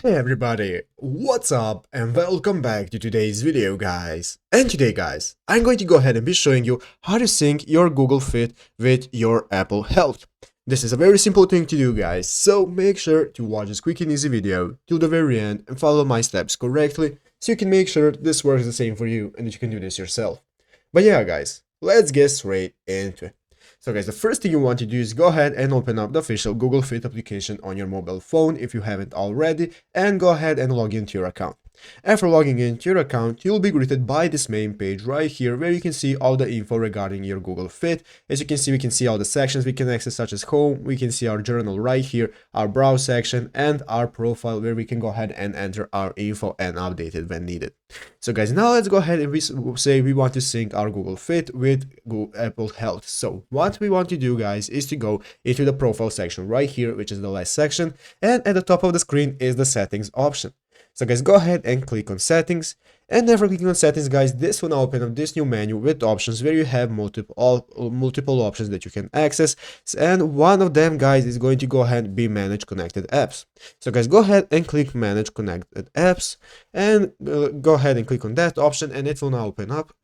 Hey everybody, what's up and welcome back to today's video guys. And today guys, I'm going to go ahead and be showing you how to sync your Google Fit with your Apple Health. This is a very simple thing to do guys, so make sure to watch this quick and easy video till the very end and follow my steps correctly so you can make sure this works the same for you and that you can do this yourself. But yeah guys, let's get straight into it. So guys, the first thing you want to do is go ahead and open up the official Google Fit application on your mobile phone if you haven't already, and go ahead and log into your account. After logging into your account, you'll be greeted by this main page right here where you can see all the info regarding your Google Fit. As you can see, we can see all the sections we can access such as home, we can see our journal right here, our browse section, and our profile where we can go ahead and enter our info and update it when needed. So guys, now let's go ahead and say we want to sync our Google Fit with Apple Health. So what we want to do guys is to go into the profile section right here, which is the last section, and at the top of the screen is the settings option. So guys, go ahead and click on settings, and after clicking on settings guys, this will now open up this new menu with options where you have multiple options that you can access, and one of them guys is going to go ahead and be manage connected apps. So guys, go ahead and click manage connected apps, and go ahead and click on that option, and it will now open up.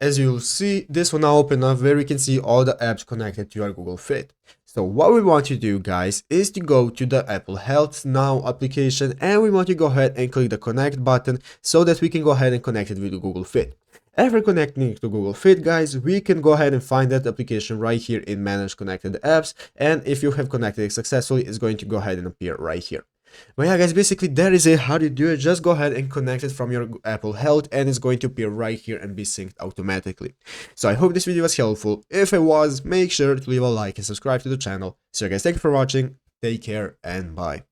As you'll see, this will now open up where we can see all the apps connected to your Google Fit. So what we want to do guys is to go to the Apple Health Now application, and we want to go ahead and click the connect button so that we can go ahead and connect it with the Google Fit. After connecting it to Google Fit guys, we can go ahead and find that application right here in manage connected apps, and if you have connected it successfully, it's going to go ahead and appear right here. But yeah guys, basically that is it. How do you do it? Just go ahead and connect it from your Apple Health, and it's going to appear right here and be synced automatically. So I hope this video was helpful. If it was, make sure to leave a like and subscribe to the channel. So guys, thank you for watching, take care and bye.